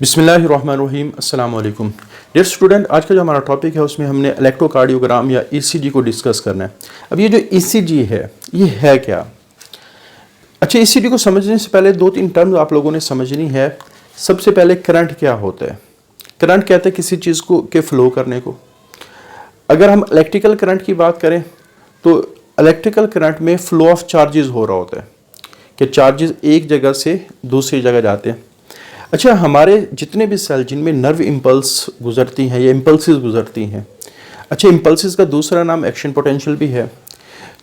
बिस्मिल्लाहिर्रहमानिर्रहीम अस्सलाम वालेकुम डियर स्टूडेंट। आज का जो हमारा टॉपिक है उसमें हमने इलेक्ट्रोकार्डियोग्राम या ईसीजी को डिस्कस करना है। अब ये जो ईसीजी है ये है क्या? अच्छा, ईसीजी को समझने से पहले दो तीन टर्म्स आप लोगों ने समझनी है। सबसे पहले करंट क्या होता है? करंट कहते हैं किसी चीज़ को के फ्लो करने को। अगर हम इलेक्ट्रिकल करंट की बात करें तो इलेक्ट्रिकल करंट में फ्लो ऑफ चार्जेस हो रहा होता है कि चार्जेस एक जगह से दूसरी जगह जाते हैं। अच्छा, हमारे जितने भी सेल जिनमें नर्व इम्पल्स गुजरती हैं या इम्पल्सिस गुजरती हैं, अच्छा इम्पल्सिस का दूसरा नाम एक्शन पोटेंशियल भी है।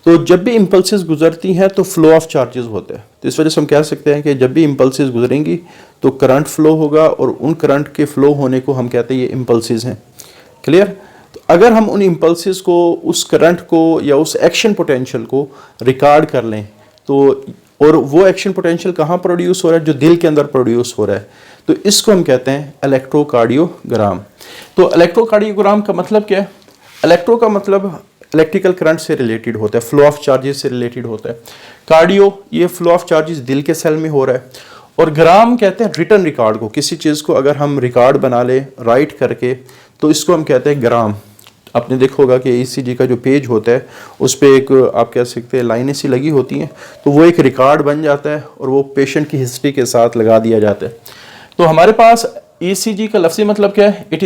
तो जब भी इम्पल्सिस गुजरती हैं तो फ्लो ऑफ चार्जेस होता है। तो इस वजह से हम कह सकते हैं कि जब भी इम्पल्सिस गुजरेंगी तो करंट फ्लो होगा और उन करंट के फ्लो होने को हम कहते हैं ये इम्पल्सिस हैं। क्लियर? तो अगर हम उन इम्पल्सिस को, उस करंट को या उस एक्शन पोटेंशियल को रिकॉर्ड कर लें तो, और वो एक्शन पोटेंशियल कहाँ प्रोड्यूस हो रहा है? जो दिल के अंदर प्रोड्यूस हो रहा है, तो इसको हम कहते हैं इलेक्ट्रोकार्डियोग्राम। तो इलेक्ट्रोकार्डियोग्राम का मतलब क्या है? इलेक्ट्रो का मतलब इलेक्ट्रिकल करंट से रिलेटेड होता है, फ्लो ऑफ चार्जेस से रिलेटेड होता है। कार्डियो, ये फ्लो ऑफ चार्जेस दिल के सेल में हो रहा है। और ग्राम कहते हैं रिटन रिकॉर्ड को। किसी चीज़ को अगर हम रिकॉर्ड बना ले राइट करके तो इसको हम कहते हैं ग्राम। आपने देखा होगा कि ईसीजी का जो पेज होता है उस पर एक आप कह सकते हैं लाइनें सी लगी होती हैं, तो वो एक रिकॉर्ड बन जाता है और वो पेशेंट की हिस्ट्री के साथ लगा दिया जाता है। तो हमारे पास ईसीजी का लफ्ज़ी मतलब क्या है? It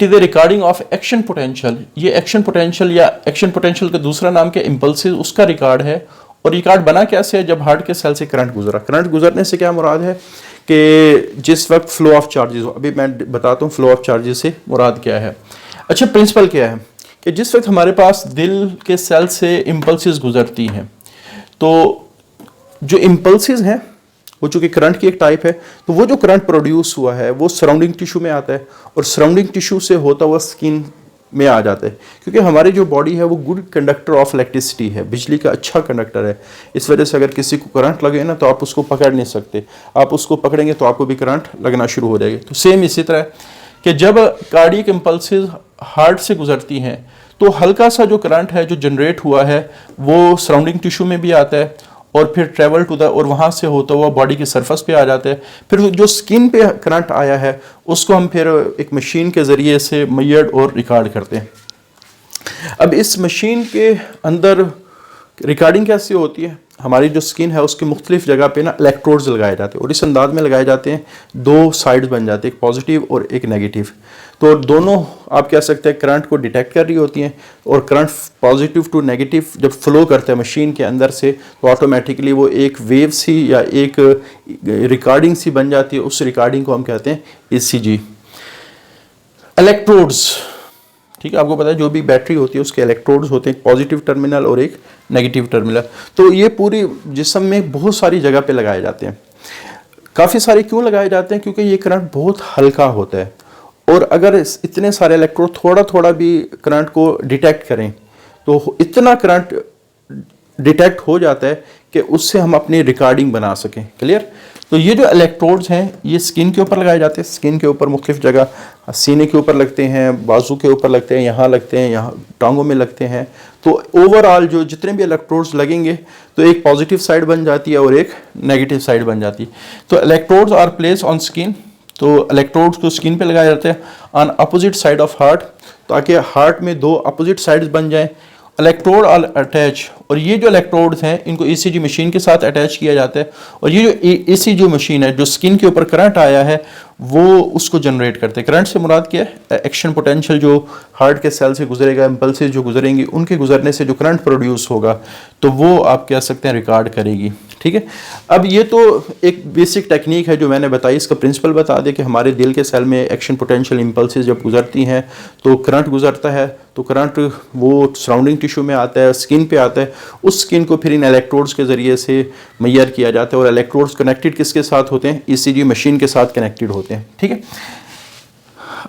is A recording of action potential. ये एक्शन पोटेंशियल या एक्शन पोटेंशियल का दूसरा नाम क्या? इम्पल्सिस, उसका रिकॉर्ड है। और रिकॉर्ड बना कैसे है? जब हार्ट के सेल से करंट गुजरा। करंट गुजरने से क्या मुराद है कि जिस वक्त फ्लो ऑफ चार्जेस हो, अभी मैं बताता हूँ फ्लो ऑफ चार्जेस से मुराद क्या है। अच्छा, प्रिंसिपल क्या है कि जिस वक्त हमारे पास दिल के सेल से इम्पल्सिस गुजरती हैं तो जो इम्पल्सिस हैं वो चूँकि करंट की एक टाइप है, तो वो जो करंट प्रोड्यूस हुआ है वो सराउंडिंग टिश्यू में आता है और सराउंडिंग टिश्यू से होता हुआ स्किन में आ जाता है। क्योंकि हमारी जो बॉडी है वो गुड कंडक्टर ऑफ इलेक्ट्रिसिटी है, बिजली का अच्छा कंडक्टर है। इस वजह से अगर किसी को करंट लगे ना तो आप उसको पकड़ नहीं सकते, आप उसको पकड़ेंगे तो आपको भी करंट लगना शुरू हो जाएगी। तो सेम इसी तरह कि जब कार्डियक इम्पल्सिस हार्ट से गुजरती हैं तो हल्का सा जो करंट है जो जनरेट हुआ है वो सराउंडिंग टिश्यू में भी आता है और फिर ट्रेवल टू द, और वहाँ से होता हुआ बॉडी की सरफेस पे आ जाता है। फिर जो स्किन पे करंट आया है उसको हम फिर एक मशीन के ज़रिए से मेजर और रिकॉर्ड करते हैं। अब इस मशीन के अंदर रिकॉर्डिंग कैसे होती है? हमारी जो स्किन है उसकी मुख्तलिफ जगह पे ना इलेक्ट्रोड्स लगाए जाते हैं और इस अंदाज में लगाए जाते हैं, दो साइड्स बन जाते हैं, एक पॉजिटिव और एक नेगेटिव। तो दोनों आप कह सकते हैं करंट को डिटेक्ट कर रही होती हैं और करंट पॉजिटिव टू नेगेटिव जब फ्लो करते हैं मशीन के अंदर से तो ऑटोमेटिकली वो एक वेव सी या एक रिकॉर्डिंग सी बन जाती है। उस रिकॉर्डिंग को हम कहते हैं ईसीजी। इलेक्ट्रोड्स, ठीक है, आपको पता है जो भी बैटरी होती है उसके इलेक्ट्रोड्स होते हैं, पॉजिटिव टर्मिनल और एक नेगेटिव टर्मिनल। तो ये पूरी जिस्म में बहुत सारी जगह पे लगाए जाते हैं। काफ़ी सारे क्यों लगाए जाते हैं? क्योंकि ये करंट बहुत हल्का होता है और अगर इतने सारे इलेक्ट्रोड थोड़ा थोड़ा भी करंट को डिटेक्ट करें तो इतना करंट डिटेक्ट हो जाता है कि उससे हम अपनी रिकॉर्डिंग बना सकें। क्लियर? तो ये जो इलेक्ट्रोड्स हैं ये स्किन के ऊपर लगाए जाते हैं, स्किन के ऊपर मुख्तलिफ जगह, सीने के ऊपर लगते हैं, बाजू के ऊपर लगते हैं, यहाँ लगते हैं, यहाँ टांगों में लगते हैं। तो ओवरऑल जो जितने भी इलेक्ट्रोड्स लगेंगे तो एक पॉजिटिव साइड बन जाती है और एक नेगेटिव साइड बन जाती है। तो electrodes are place on skin. तो इलेक्ट्रोड्स को स्किन पे लगाए जाते हैं on opposite side of heart, ताकि हार्ट में दो अपोजिट साइड्स बन जाएं। इलेक्ट्रोड आर अटैच, और ये जो इलेक्ट्रोड्स हैं इनको ईसीजी मशीन के साथ अटैच किया जाता है और ये जो ईसीजी मशीन है जो स्किन के ऊपर करंट आया है वो उसको जनरेट करते हैं। करंट से मुराद क्या है? एक्शन पोटेंशियल जो हार्ट के सेल से गुजरेगा, इम्पल्सेस जो गुजरेंगी, उनके गुजरने से जो करंट प्रोड्यूस होगा तो वो आप कह सकते हैं रिकॉर्ड करेगी। ठीक है, अब ये तो एक बेसिक टेक्निक है जो मैंने बताई। इसका प्रिंसिपल बता दें कि हमारे दिल के सेल में एक्शन पोटेंशियल इम्पल्सेस जब गुजरती हैं तो करंट गुजरता है, तो करंट वो सराउंडिंग टिश्यू में आता है, स्किन पे आता है। उस स्किन को फिर इन इलेक्ट्रोड्स के ज़रिए से मेजर किया जाता है और इलेक्ट्रोड्स कनेक्टेड किसके साथ होते हैं? ईसीजी मशीन के साथ कनेक्टेड होते हैं। ठीक है,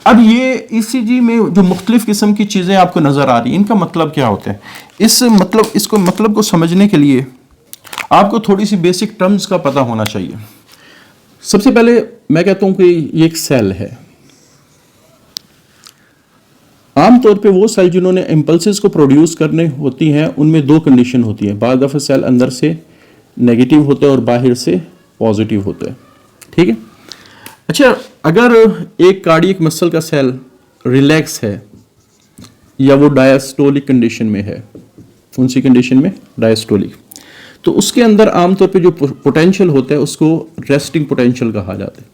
अब ये ईसीजी में जो मुख्तलिफ किस्म की चीज़ें आपको नज़र आ रही हैं इनका मतलब क्या होता है? इसको मतलब को समझने के लिए आपको थोड़ी सी बेसिक टर्म्स का पता होना चाहिए। सबसे पहले मैं कहता हूं कि ये एक सेल है। आमतौर पे वो सेल जिन्होंने इम्पल्सेस को प्रोड्यूस करने होती हैं उनमें दो कंडीशन होती है। बाद दफ़ा सेल अंदर से नेगेटिव होता है और बाहर से पॉजिटिव होता है। ठीक है, अच्छा, अगर एक कार्डियक मसल का सेल रिलैक्स है या वो डायस्टोलिक कंडीशन में है, कौन सी कंडीशन में? डायस्टोलिक, तो उसके अंदर आमतौर पे जो पोटेंशियल होता है उसको रेस्टिंग पोटेंशियल कहा जाता है।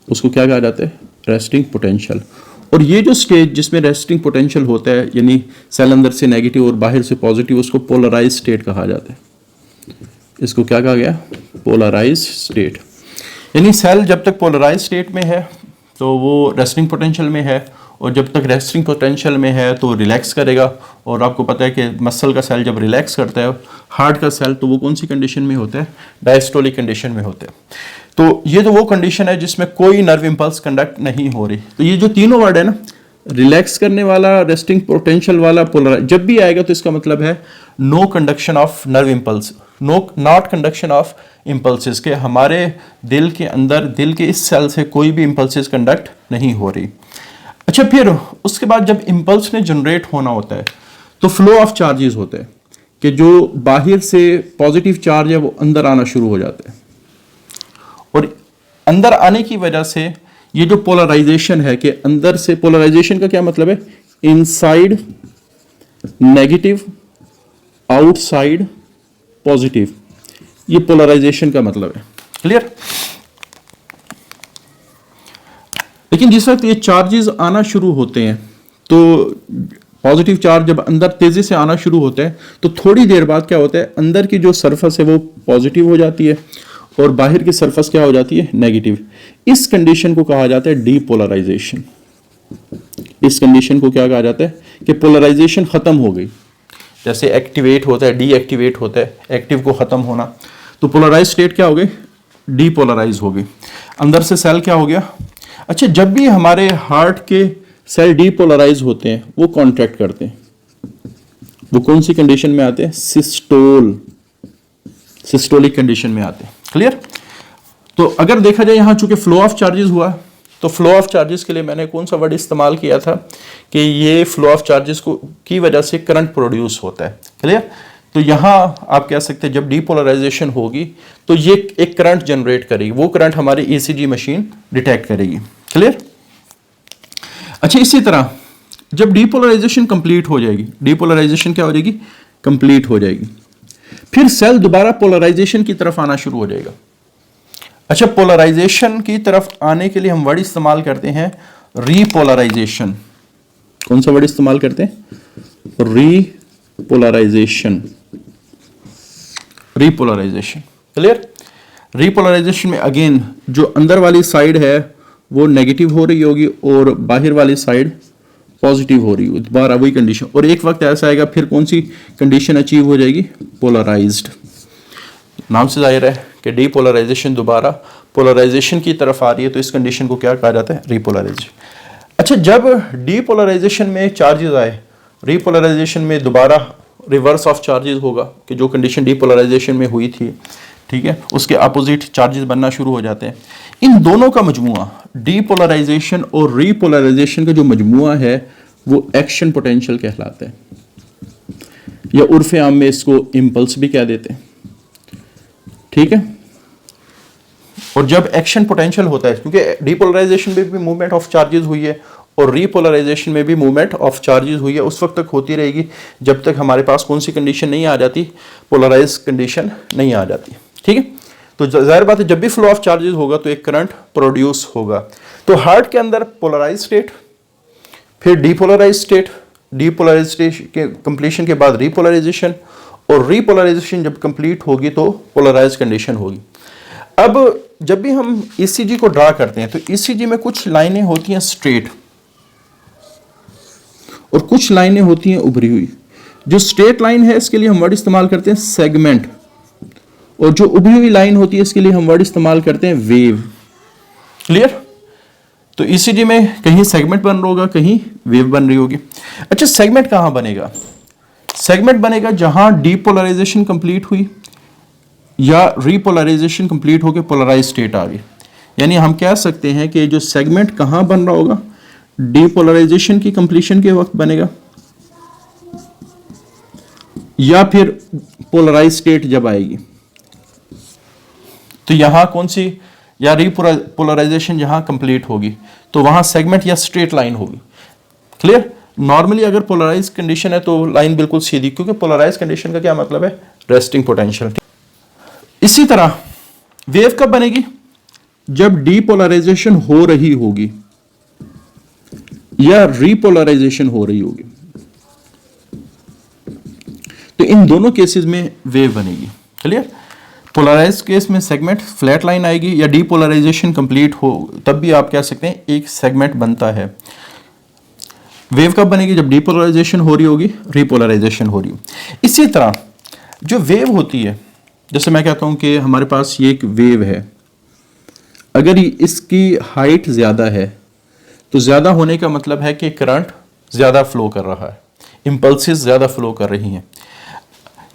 उसको क्या कहा जाता है? Resting potential. और ये जो स्टेज जिसमें रेस्टिंग पोटेंशियल होता है, यानी सेल अंदर से नेगेटिव और बाहर से पॉजिटिव, उसको पोलराइज स्टेट कहा जाता है। इसको क्या कहा गया? Polarise state. यानी सेल जब तक पोलराइज स्टेट में है तो वो रेस्टिंग पोटेंशियल में है, और जब तक रेस्टिंग पोटेंशियल में है तो रिलैक्स करेगा। और आपको पता है कि मसल का सेल जब रिलैक्स करता है, हार्ट का सेल, तो वो कौन सी कंडीशन में होता है? डायस्टोलिक कंडीशन में होता है। तो ये तो वो कंडीशन है जिसमें कोई नर्व इंपल्स कंडक्ट नहीं हो रही। तो ये जो तीनों वर्ड है ना, रिलैक्स करने वाला, रेस्टिंग पोटेंशियल वाला, पोलराइज, जब भी आएगा तो इसका मतलब है no conduction of nerve impulse, not conduction of impulses, के हमारे दिल के अंदर, दिल के इस सेल से कोई भी इंपल्सेस कंडक्ट नहीं हो रही। अच्छा, फिर उसके बाद जब इंपल्स ने जनरेट होना होता है तो फ्लो ऑफ चार्जेस होते हैं, कि जो बाहर से पॉजिटिव चार्ज है वो अंदर आना शुरू हो जाता है, और अंदर आने की वजह से ये जो पोलराइजेशन है, कि अंदर से, पोलराइजेशन का क्या मतलब है? इनसाइड नेगेटिव, आउटसाइड पॉजिटिव, ये पोलराइजेशन का मतलब है। क्लियर? लेकिन जिस वक्त ये चार्जेस आना शुरू होते हैं, तो पॉजिटिव चार्ज जब अंदर तेजी से आना शुरू होता है तो थोड़ी देर बाद क्या होता है, अंदर की जो सरफेस है वो पॉजिटिव हो जाती है और बाहर की सरफेस क्या हो जाती है? नेगेटिव। इस कंडीशन को कहा जाता है डीपोलराइजेशन। इस कंडीशन को क्या कहा जाता है? कि पोलराइजेशन खत्म हो गई। जैसे एक्टिवेट होता है, डीएक्टिवेट होता है, एक्टिव को खत्म होना, तो पोलराइज स्टेट क्या हो गई? डीपोलराइज हो गई। अंदर से सेल क्या हो गया? अच्छा, जब भी हमारे हार्ट के सेल डीपोलराइज होते हैं वो कॉन्ट्रैक्ट करते हैं, वो कौन सी कंडीशन में आते हैं? सिस्टोलिक कंडीशन में आते हैं। क्लियर? तो अगर देखा जाए यहां चूंकि फ्लो ऑफ चार्जेस हुआ, तो फ्लो ऑफ चार्जेस के लिए मैंने कौन सा वर्ड इस्तेमाल किया था? कि ये फ्लो ऑफ चार्जेस को की वजह से करंट प्रोड्यूस होता है। क्लियर? तो यहां आप कह सकते हैं जब डीपोलराइजेशन होगी तो ये एक करंट जनरेट करेगी, वो करंट हमारी ईसीजी मशीन डिटेक्ट करेगी। क्लियर? अच्छा, इसी तरह जब डीपोलराइजेशन कंप्लीट हो जाएगी, डीपोलराइजेशन क्या हो जाएगी? कंप्लीट हो जाएगी, फिर सेल दोबारा पोलराइजेशन की तरफ आना शुरू हो जाएगा। अच्छा, पोलराइजेशन की तरफ आने के लिए हम वर्ड इस्तेमाल करते हैं रीपोलराइजेशन। कौन सा वर्ड इस्तेमाल करते हैं? रीपोलराइजेशन। रीपोलराइजेशन। क्लियर? रीपोलराइजेशन में अगेन जो अंदर वाली साइड है वो नेगेटिव हो रही होगी और बाहर वाली साइड पॉजिटिव हो रही होगी, दोबारा वही कंडीशन। और एक वक्त ऐसा आएगा फिर कौन सी कंडीशन अचीव हो जाएगी? पोलराइज्ड। नाम से जाहिर है कि डीपोलराइजेशन दोबारा पोलराइजेशन की तरफ आ रही है, तो इस कंडीशन को क्या कहा जाता है? रीपोलराइजेशन। अच्छा, जब डीपोलराइजेशन में चार्जेस आए, रीपोलराइजेशन में दोबारा रिवर्स ऑफ चार्जेस होगा, कि जो कंडीशन डीपोलराइजेशन में हुई थी, ठीक है, उसके अपोजिट चार्जेस बनना शुरू हो जाते हैं। इन दोनों का मजमुआ, डीपोलराइजेशन और रीपोलराइजेशन का जो मजमुआ है वो एक्शन पोटेंशियल कहलाता है, या उर्फ आम में इसको इंपल्स भी कह देते हैं। ठीक है? और जब एक्शन पोटेंशियल होता है, क्योंकि डीपोलराइजेशन में भी मूवमेंट ऑफ चार्जेस हुई है और रीपोलराइजेशन में भी मूवमेंट ऑफ चार्जेस हुई है, उस वक्त तक होती रहेगी जब तक हमारे पास कौन सी कंडीशन नहीं आ जाती? पोलराइज कंडीशन नहीं आ जाती। ठीक है? तो जाहिर बात है जब भी फ्लो ऑफ चार्जेस होगा तो एक करंट प्रोड्यूस होगा। तो हार्ट के अंदर पोलराइज स्टेट, फिर डीपोलराइज स्टेट, डीपोलराइज के कंप्लीशन के बाद रीपोलराइजेशन, और रीपोलराइजेशन जब कंप्लीट होगी तो पोलराइज कंडीशन होगी। अब जब भी हम ईसीजी को ड्रा करते हैं तो ईसीजी में कुछ लाइनें होती हैं स्ट्रेट और कुछ लाइनें होती हैं उभरी हुई। जो स्ट्रेट लाइन है इसके लिए हम वर्ड इस्तेमाल करते हैं सेगमेंट, और जो उभरी हुई लाइन होती है इसके लिए हम वर्ड इस्तेमाल करते हैं वेव। क्लियर? तो ईसीजी में कहीं सेगमेंट बन रहा होगा, कहीं वेव बन रही होगी। अच्छा, सेगमेंट कहां बनेगा? सेगमेंट बनेगा जहां डीपोलराइजेशन कंप्लीट हुई या रीपोलराइजेशन कंप्लीट होकर पोलराइज स्टेट आ गई। यानी हम कह सकते हैं कि जो सेगमेंट कहां बन रहा होगा? डीपोलराइजेशन की कंप्लीशन के वक्त बनेगा, या फिर पोलराइज स्टेट जब आएगी। तो यहां कौन सी या रीपोलराइजेशन जहां कंप्लीट होगी तो वहां सेगमेंट या स्ट्रेट लाइन होगी। क्लियर? नॉर्मली अगर पोलराइज कंडीशन है तो लाइन बिल्कुल सीधी, क्योंकि पोलराइज कंडीशन का क्या मतलब है? Resting potential. इसी तरह वेव कब बनेगी? जब डीपोलराइजेशन हो रही होगी या रीपोलराइजेशन हो रही होगी, तो इन दोनों केसेस में वेव बनेगी। क्लियर? पोलराइज केस में सेगमेंट फ्लैट लाइन आएगी, या डीपोलराइजेशन कंप्लीट हो तब भी आप कह सकते हैं एक सेगमेंट बनता है। वेव कब बनेगी? जब डीपोलराइजेशन हो रही होगी, रीपोलराइजेशन हो रही हो। इसी तरह जो वेव होती है, जैसे मैं कहता हूं कि हमारे पास ये एक वेव है, अगर इसकी हाइट ज्यादा है तो ज्यादा होने का मतलब है कि करंट ज्यादा फ्लो कर रहा है, इंपल्सेस ज्यादा फ्लो कर रही हैं।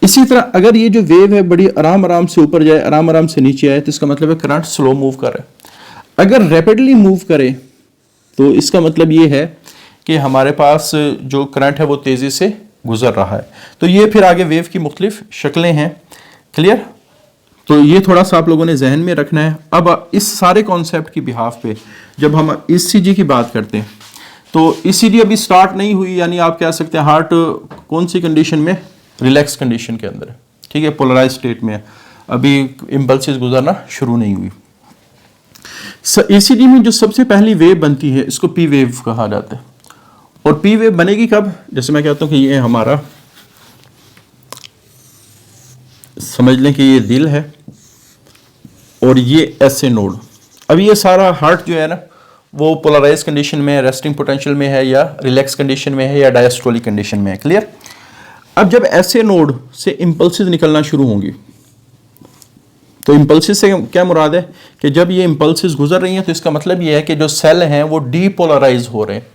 इसी तरह अगर ये जो वेव है बड़ी आराम आराम से ऊपर जाए, आराम आराम से नीचे आए, तो इसका मतलब है करंट स्लो मूव कर रहा है। अगर रैपिडली मूव करे तो इसका मतलब ये है कि हमारे पास जो करंट है वो तेजी से गुजर रहा है। तो ये फिर आगे वेव की मुख्तलिफ शक्लें हैं। क्लियर? तो ये थोड़ा सा आप लोगों ने जहन में रखना है। अब इस सारे कॉन्सेप्ट की बिहाफ पे जब हम ईसीजी की बात करते हैं तो ईसीजी अभी स्टार्ट नहीं हुई, यानी आप कह सकते हैं हार्ट कौन सी कंडीशन में? रिलैक्स कंडीशन के अंदर है। ठीक है, पोलराइज स्टेट में है, अभी इंपल्सेस गुजरना शुरू नहीं हुई। ईसीजी में जो सबसे पहली वेव बनती है इसको पी वेव कहा जाता है। और पी वेव बनेगी कब? जैसे मैं कहता हूं कि ये हमारा, समझ लें कि ये दिल है और ये ऐसे नोड। अब ये सारा हार्ट जो है ना वो पोलराइज कंडीशन में है, रेस्टिंग पोटेंशियल में है, या रिलैक्स कंडीशन में है, या डायस्टोलिक कंडीशन में है। क्लियर? अब जब ऐसे नोड से इंपल्सेस निकलना शुरू होंगी, तो इंपल्सेस से क्या मुराद है कि जब ये इंपल्सेस गुजर रही हैं तो इसका मतलब ये है कि जो सेल हैं वो डीपोलराइज हो रहे हैं।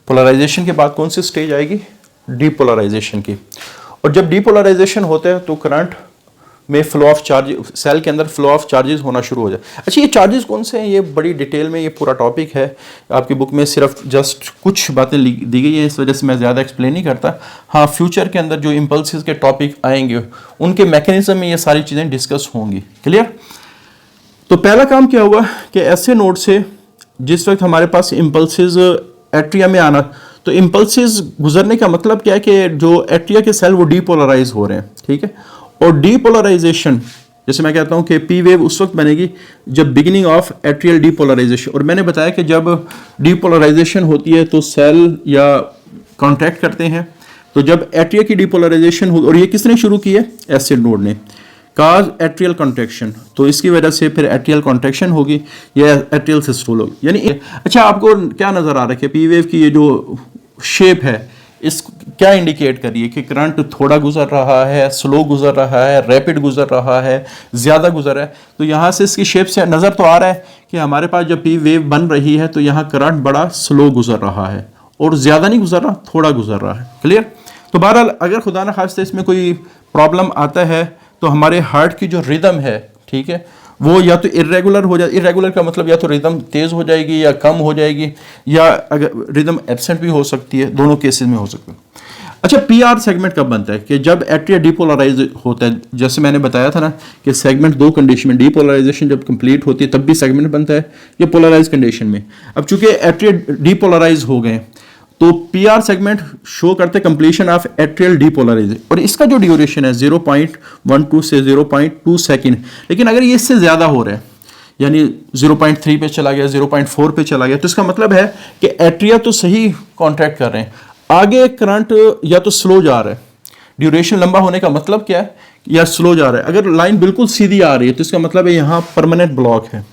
पोलराइजेशन के बाद कौन सी स्टेज आएगी? डीपोलराइजेशन की। और जब डीपोलराइजेशन होता है तो करंट में फ्लो ऑफ चार्ज, सेल के अंदर फ्लो ऑफ चार्जेस होना शुरू हो जाए। अच्छा, ये चार्जेस कौन से हैं? ये बड़ी डिटेल में ये पूरा टॉपिक है आपकी बुक में, सिर्फ जस्ट कुछ बातें दी गई है, इस वजह से मैं ज़्यादा एक्सप्लेन नहीं करता। हाँ, फ्यूचर के अंदर जो इम्पल्सेस के टॉपिक आएंगे उनके मैकेनिज्म में ये सारी चीज़ें डिस्कस होंगी। क्लियर? तो पहला काम क्या हुआ कि ऐसे नोड से जिस वक्त हमारे पास इम्पल्सेस एट्रिया में आना, तो इम्पल्सेस गुजरने का मतलब क्या है कि जो एट्रिया के सेल वो डीपोलराइज हो रहे हैं। ठीक है? और डीपोलराइजेशन, जैसे मैं कहता हूं कि पी वेव उस वक्त बनेगी जब बिगिनिंग ऑफ एट्रियल डीपोलराइजेशन। और मैंने बताया कि जब डीपोलराइजेशन होती है तो सेल या कॉन्ट्रैक्ट करते हैं, तो जब एट्रिया की डीपोलराइजेशन हो, और ये किसने शुरू की है? एसिड नोड ने, काज एट्रियल कॉन्ट्रैक्शन, तो इसकी वजह से फिर एट्रियल कॉन्ट्रैक्शन होगी या एट्रियल सिस्टोल होगी। यानी अच्छा, आपको क्या नजर आ रहा है कि पी वेव की ये जो शेप है इस क्या इंडिकेट करिए कि करंट थोड़ा गुजर रहा है, स्लो गुजर रहा है, रैपिड गुजर रहा है, ज़्यादा गुजर रहा है। तो यहाँ से इसकी शेप से नज़र तो आ रहा है कि हमारे पास जब पी वेव बन रही है तो यहाँ करंट बड़ा स्लो गुजर रहा है और ज़्यादा नहीं गुजर रहा, थोड़ा गुजर रहा है। क्लियर? तो बहरहाल अगर खुदा न खास्ते इसमें कोई प्रॉब्लम आता है तो हमारे हार्ट की जो रिदम है, ठीक है, वो या तो इरेगुलर हो जाए। इरेगुलर का मतलब या तो रिदम तेज हो जाएगी या कम हो जाएगी, या अगर रिदम एब्सेंट भी हो सकती है, दोनों केसेस में हो सकता है। अच्छा, पीआर सेगमेंट कब बनता है? कि जब एट्रिया डीपोलराइज होता है। जैसे मैंने बताया था ना कि सेगमेंट दो कंडीशन में, डीपोलराइजेशन जब कंप्लीट होती है तब भी सेगमेंट बनता है, या पोलराइज कंडीशन में। अब चूंकि एट्रिया डीपोलराइज हो गए तो पीआर सेगमेंट शो करते कंप्लीशन ऑफ एट्रियल डीपोलराइजेशन, और इसका जो ड्यूरेशन है 0.12 से 0.2 सेकेंड। लेकिन अगर ये इससे ज्यादा हो रहा है, यानी 0.3 पे चला गया, 0.4 पे चला गया, तो इसका मतलब है कि एट्रिया तो सही कॉन्ट्रैक्ट कर रहे हैं, आगे करंट या तो स्लो जा रहा है। ड्यूरेशन लंबा होने का मतलब क्या है? या स्लो जा रहा है। अगर लाइन बिल्कुल सीधी आ रही है तो इसका मतलब है यहाँ परमानेंट ब्लॉक है।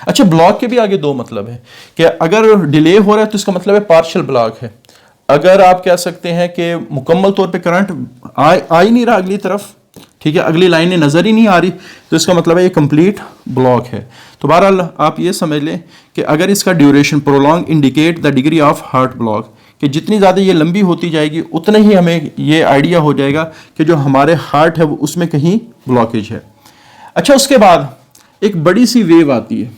अच्छा, ब्लॉक के भी आगे दो मतलब है कि अगर डिले हो रहा है तो इसका मतलब है पार्शियल ब्लॉक है। अगर आप कह सकते हैं कि मुकम्मल तौर पे करंट आ ही नहीं रहा अगली तरफ, ठीक है, अगली लाइनें नजर ही नहीं आ रही, तो इसका मतलब है ये कंप्लीट ब्लॉक है। तो बहरहाल आप ये समझ लें कि अगर इसका duration prolong indicate the degree of heart block, कि जितनी ज़्यादा ये लंबी होती जाएगी उतना ही हमें ये आइडिया हो जाएगा कि जो हमारे हार्ट है वो उसमें कहीं ब्लॉकेज है। अच्छा, उसके बाद एक बड़ी सी वेव आती है।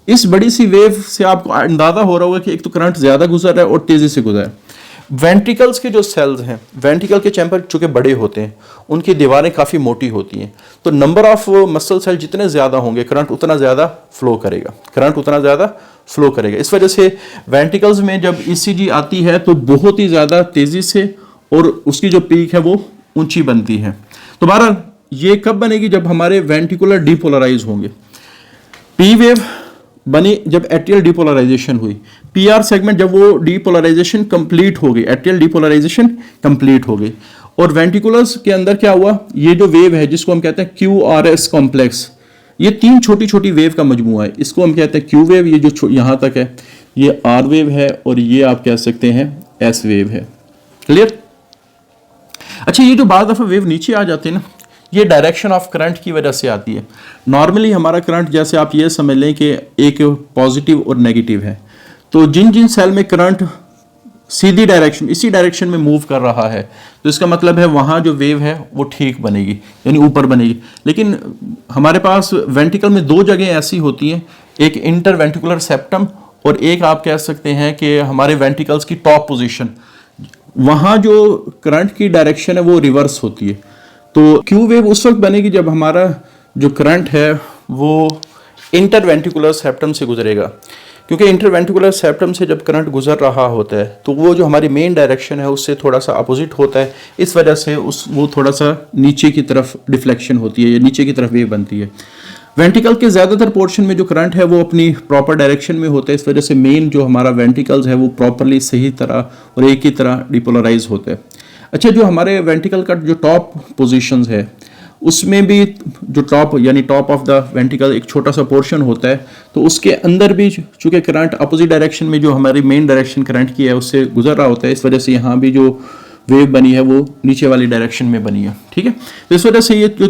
इस बड़ी सी वेव से आपको अंदाजा हो रहा होगा कि एक तो करंट ज़्यादा गुजर रहा है और तेज़ी से गुजर रहा है। वेंट्रिकल्स के जो सेल्स हैं, वेंट्रिकल के चैम्बर चूंकि बड़े होते हैं, उनकी दीवारें काफ़ी मोटी होती हैं, तो नंबर ऑफ मसल सेल जितने ज़्यादा होंगे करंट उतना ज़्यादा फ्लो करेगा, करंट उतना ज़्यादा फ्लो करेगा। इस वजह से वेंट्रिकल्स में जब ईसीजी आती है तो बहुत ही ज़्यादा तेज़ी से और उसकी जो पीक है वो ऊंची बनती है। तो बहरहाल ये कब बनेगी? जब हमारे वेंट्रिकुलर डिपोलराइज होंगे। पी वेव बनी जब एट्रियल डिपोलराइजेशन हुई, पीआर सेगमेंट जब वो डिपोलराइजेशन कंप्लीट हो गई, एट्रियल डिपोलराइजेशन कंप्लीट हो गई, और वेंट्रिकुलर्स के अंदर क्या हुआ, ये जो वेव है जिसको हम कहते हैं QRS कॉम्प्लेक्स, ये तीन छोटी छोटी वेव का मजमुआ है, इसको हम कहते हैं क्यू वेव, ये जो यहां तक है ये आर वेव है, और ये आप कह सकते हैं एस वेव है। क्लियर? अच्छा, ये जो बाद दफा वेव नीचे आ जाते हैं ना, ये डायरेक्शन ऑफ करंट की वजह से आती है। नॉर्मली हमारा करंट जैसे आप ये समझ लें कि एक पॉजिटिव और नेगेटिव है, तो जिन जिन सेल में करंट सीधी डायरेक्शन इसी डायरेक्शन में मूव कर रहा है, तो इसका मतलब है वहाँ जो वेव है वो ठीक बनेगी, यानी ऊपर बनेगी। लेकिन हमारे पास वेंट्रिकल में दो जगह ऐसी होती हैं, एक इंटरवेंट्रिकुलर सेप्टम और एक आप कह सकते हैं कि हमारे वेंट्रिकल्स की टॉप पोजीशन, वहाँ जो करंट की डायरेक्शन है वो रिवर्स होती है। तो क्यू वेव उस वक्त बनेगी जब हमारा जो करंट है वो इंटरवेंट्रिकुलर सेप्टम से गुजरेगा, क्योंकि इंटरवेंट्रिकुलर सेप्टम से जब करंट गुजर रहा होता है तो वो जो हमारी मेन डायरेक्शन है उससे थोड़ा सा अपोजिट होता है, इस वजह से वो थोड़ा सा नीचे की तरफ डिफ्लेक्शन होती है या नीचे की तरफ वेव बनती है। वेंट्रिकल के ज़्यादातर पोर्शन में जो करंट है वो अपनी प्रॉपर डायरेक्शन में होता है, इस वजह से मेन जो हमारा वेंट्रिकल्स है वो प्रॉपरली सही तरह और एक ही तरह डिपोलराइज होता है। अच्छा, जो हमारे वेंट्रिकल का जो टॉप पोजीशंस है उसमें भी जो टॉप यानी टॉप ऑफ द वेंट्रिकल एक छोटा सा पोर्शन होता है, तो उसके अंदर भी चूंकि करंट अपोजिट डायरेक्शन में जो हमारी मेन डायरेक्शन करंट की है उससे गुजर रहा होता है, इस वजह से यहाँ भी जो वेव बनी है वो नीचे वाली डायरेक्शन में बनी है। ठीक है, तो इस वजह से ये जो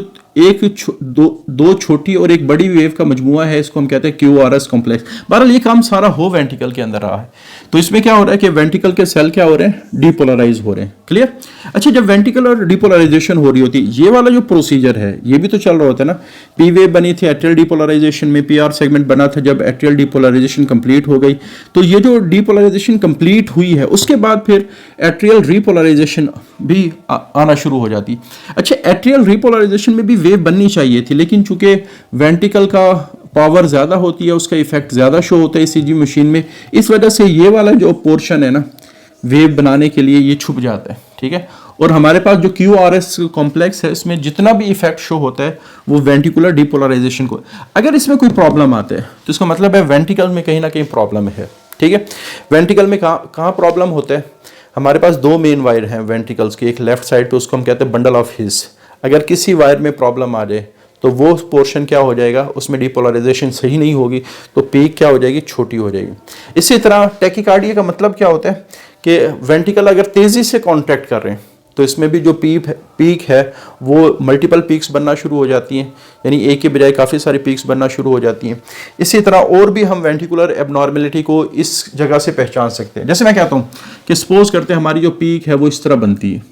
दो छोटी और एक बड़ी वेव का मजमुआ है, इसको हम कहते हैं QRS कॉम्प्लेक्स। बहरहाल ये काम सारा हो वेंट्रिकल के अंदर रहा है, तो इसमें क्या हो रहा है कि वेंट्रिकल के सेल क्या हो रहे हैं, डिपोलराइज हो रहे हैं। क्लियर? अच्छा, जब वेंट्रिकल और डिपोलराइजेशन हो रही होती है, ये वाला जो प्रोसीजर है ये भी तो चल रहा होता है ना। पी वेव बनी थी एट्रियल डिपोलराइजेशन में, PR सेगमेंट बना था जब एट्रियल डिपोलराइजेशन कंप्लीट हो गई, तो ये जो डिपोलराइजेशन कंप्लीट हुई है उसके बाद फिर एट्रियल रिपोलराइजेशन भी आना शुरू हो जाती है। अच्छा, एट्रियल रिपोलराइजेशन में भी वेव बननी चाहिए थी, लेकिन चूंकि वेंट्रिकल का पावर ज़्यादा होती है, उसका इफेक्ट ज़्यादा शो होता है ECG मशीन में, इस वजह से ये वाला जो पोर्शन है ना वेव बनाने के लिए ये छुप जाता है। ठीक है, और हमारे पास जो QRS कॉम्प्लेक्स है इसमें जितना भी इफेक्ट शो होता है वो वेंट्रिकुलर डिपोलराइजेशन को, अगर इसमें कोई प्रॉब्लम आता है तो इसका मतलब है वेंट्रिकल में कहीं ना कहीं प्रॉब्लम है। ठीक है, वेंट्रिकल में कहाँ प्रॉब्लम होता है? हमारे पास दो मेन वायर हैं वेंट्रिकल्स के, एक लेफ्ट साइड पे उसको हम कहते हैं बंडल ऑफ हिस। अगर किसी वायर में प्रॉब्लम आ जाए तो वो पोर्शन क्या हो जाएगा, उसमें डिपोलराइजेशन सही नहीं होगी तो पीक क्या हो जाएगी, छोटी हो जाएगी। इसी तरह टैकीकार्डिया का मतलब क्या होता है कि वेंट्रिकल अगर तेज़ी से कॉन्ट्रैक्ट कर रहे हैं तो इसमें भी जो पीक है वो मल्टीपल पीक्स बनना शुरू हो जाती हैं, यानी एक के बजाय काफ़ी सारी पीक्स बनना शुरू हो जाती हैं। इसी तरह और भी हम वेंट्रिकुलर एबनॉर्मेलिटी को इस जगह से पहचान सकते हैं। जैसे मैं कहता हूँ कि सपोज करते हैं हमारी जो पीक है वो इस तरह बनती है,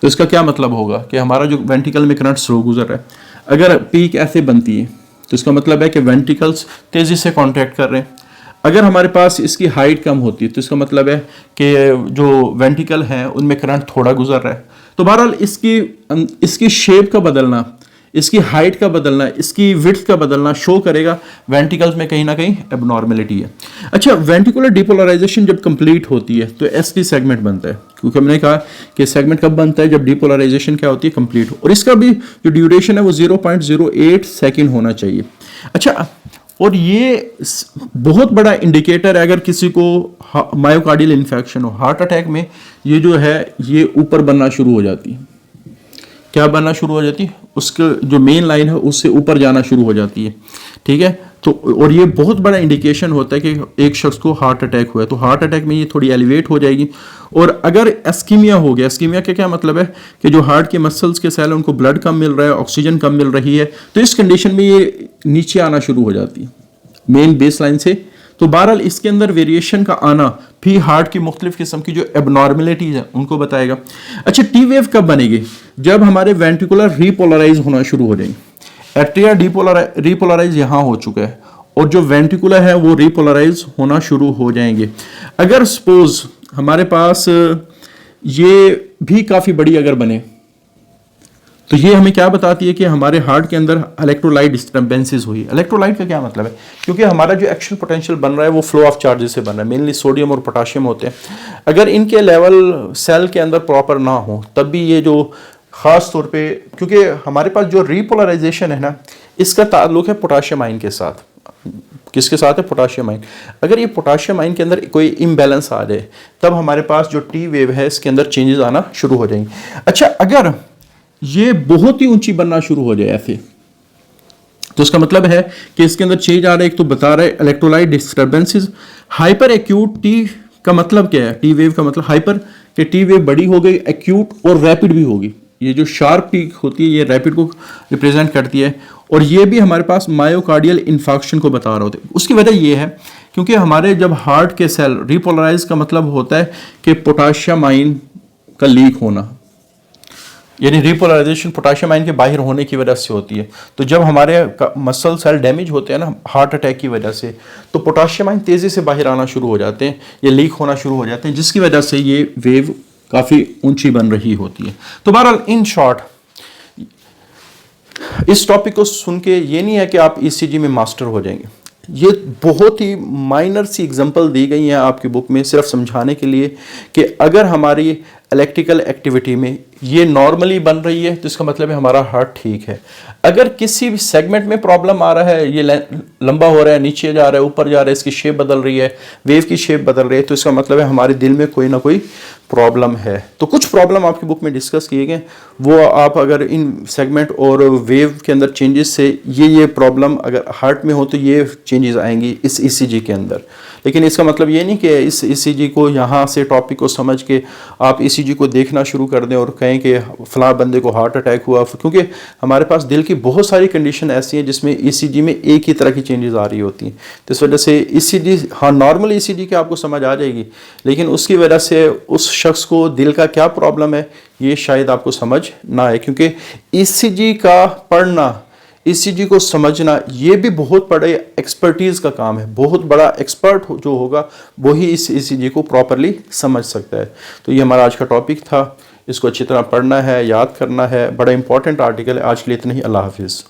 तो इसका क्या मतलब होगा कि हमारा जो वेंट्रिकल में करंट स्लो गुजर रहा है, अगर पीक ऐसे बनती है तो इसका मतलब है कि वेंट्रिकल्स तेज़ी से कॉन्ट्रैक्ट कर रहे हैं। अगर हमारे पास इसकी हाइट कम होती है तो इसका मतलब है कि जो वेंट्रिकल हैं उनमें करंट थोड़ा गुजर रहा है। तो बहरहाल इसकी शेप का बदलना, इसकी हाइट का बदलना, इसकी विड्थ का बदलना शो करेगा वेंट्रिकल्स में कहीं ना कहीं एबनॉर्मेलिटी है। अच्छा, वेंट्रिकुलर डिपोलराइजेशन जब कंप्लीट होती है तो ST सेगमेंट बनता है, क्योंकि हमने कहा कि सेगमेंट कब बनता है, जब डिपोलराइजेशन क्या होती है, कंप्लीट हो, और इसका भी जो ड्यूरेशन है वो 0.08 सेकेंड होना चाहिए। अच्छा, और ये बहुत बड़ा इंडिकेटर है अगर किसी को मायोकार्डियल इन्फेक्शन हो, हार्ट अटैक में ये जो है ये ऊपर बनना शुरू हो जाती है। क्या बनना शुरू हो जाती है, उसके जो मेन लाइन है उससे ऊपर जाना शुरू हो जाती है। ठीक है, तो और ये बहुत बड़ा इंडिकेशन होता है कि एक शख्स को हार्ट अटैक हुआ है, तो हार्ट अटैक में ये थोड़ी एलिवेट हो जाएगी। और अगर एस्कीमिया हो गया, एस्कीमिया का क्या मतलब है कि जो हार्ट के मसल्स के सेल उनको ब्लड कम मिल रहा है, ऑक्सीजन कम मिल रही है, तो इस कंडीशन में ये नीचे आना शुरू हो जाती है मेन बेस लाइन से। तो बहरहाल इसके अंदर वेरिएशन का आना भी हार्ट की मुख्तलिफ किस्म की जो एबनॉर्मेलिटीज है उनको बताएगा। अच्छा, टी वेव कब बनेगी, जब हमारे वेंट्रिकुलर रिपोलराइज होना शुरू हो जाएंगे। एट्रिया रिपोलराइज यहाँ हो चुका है और जो वेंट्रिकुलर है वो रिपोलराइज होना शुरू हो जाएंगे। अगर सपोज हमारे पास ये भी काफ़ी बड़ी अगर बने तो ये हमें क्या बताती है कि हमारे हार्ट के अंदर इलेक्ट्रोलाइट डिस्टर्बेंसेस हुई। इलेक्ट्रोलाइट का क्या मतलब है? क्योंकि हमारा जो एक्शन पोटेंशियल बन रहा है वो फ्लो ऑफ चार्जेस से बन रहा है, मेनली सोडियम और पोटाशियम होते हैं। अगर इनके लेवल सेल के अंदर प्रॉपर ना हो तब भी ये जो ख़ास तौर पे, क्योंकि हमारे पास जो रीपोलराइजेशन है ना, इसका ताल्लुक है पोटाशियम आयन के साथ। किसके साथ है? Potassium ion. अगर ये पोटाशियम आयन के अंदर कोई इम्बैलेंस आ जाए तब हमारे पास जो टी वेव है इसके अंदर चेंजेस आना शुरू हो जाएंगे। अच्छा, अगर ये बहुत ही ऊंची बनना शुरू हो जाए ऐसे, तो इसका मतलब है कि इसके अंदर चेंज आ रहा है। एक तो बता रहा है electrolyte disturbances. Hyper acute T का मतलब क्या है? टी वेव का मतलब हाइपर, कि टी वेव बड़ी हो गई, एक्यूट और रैपिड भी होगी। ये जो शार्प पीक होती है ये रैपिड को रिप्रेजेंट करती है, और ये भी हमारे पास मायोकार्डियल इन्फाक्शन को बता रहा होता है। उसकी वजह ये है क्योंकि हमारे जब हार्ट के सेल रिपोलराइज का मतलब होता है कि पोटाशियम आयन का लीक होना, यानी रिपोलराइजेशन पोटाशियम आयन के बाहर होने की वजह से होती है। तो जब हमारे मसल सेल डैमेज होते हैं ना हार्ट अटैक की वजह से, तो पोटाशियम आयन तेज़ी से बाहर आना शुरू हो जाते हैं, ये लीक होना शुरू हो जाते हैं, जिसकी वजह से ये वेव काफ़ी ऊंची बन रही होती है। तो बहरहाल इन शॉर्ट इस टॉपिक को सुन के ये नहीं है कि आप ईसीजी में मास्टर हो जाएंगे। ये बहुत ही माइनर सी एग्जांपल दी गई है आपकी बुक में सिर्फ समझाने के लिए कि अगर हमारी इलेक्ट्रिकल एक्टिविटी में ये नॉर्मली बन रही है तो इसका मतलब है हमारा हार्ट ठीक है। अगर किसी भी सेगमेंट में प्रॉब्लम आ रहा है, ये लंबा हो रहा है, नीचे जा रहा है, ऊपर जा रहा है, इसकी शेप बदल रही है, वेव की शेप बदल रही है, तो इसका मतलब है हमारे दिल में कोई ना कोई प्रॉब्लम है। तो कुछ प्रॉब्लम आपकी बुक में डिस्कस किए गए, वो आप अगर इन सेगमेंट और वेव के अंदर चेंजेस से ये प्रॉब्लम अगर हार्ट में हो तो ये चेंजेस आएंगी इस ईसीजी के अंदर। लेकिन इसका मतलब ये नहीं कि इस ईसीजी को यहाँ से टॉपिक को समझ के आप ईसीजी को देखना शुरू कर दें और कहें कि फलां बंदे को हार्ट अटैक हुआ, क्योंकि हमारे पास दिल की बहुत सारी कंडीशन ऐसी हैं जिसमें ईसीजी में एक ही तरह की चेंजेस आ रही होती हैं। तो इस वजह से ईसीजी, हाँ नॉर्मल ईसीजी की आपको समझ आ जाएगी, लेकिन उसकी वजह से उस शख्स को दिल का क्या प्रॉब्लम है ये शायद आपको समझ ना आए, क्योंकि ईसीजी का पढ़ना, ईसीजी को समझना ये भी बहुत बड़े एक्सपर्टीज़ का काम है। बहुत बड़ा एक्सपर्ट जो होगा वही इस ईसीजी को प्रॉपरली समझ सकता है। तो ये हमारा आज का टॉपिक था, इसको अच्छी तरह पढ़ना है, याद करना है, बड़ा इंपॉर्टेंट आर्टिकल है। आज के लिए इतना ही, अल्लाह हाफिज़।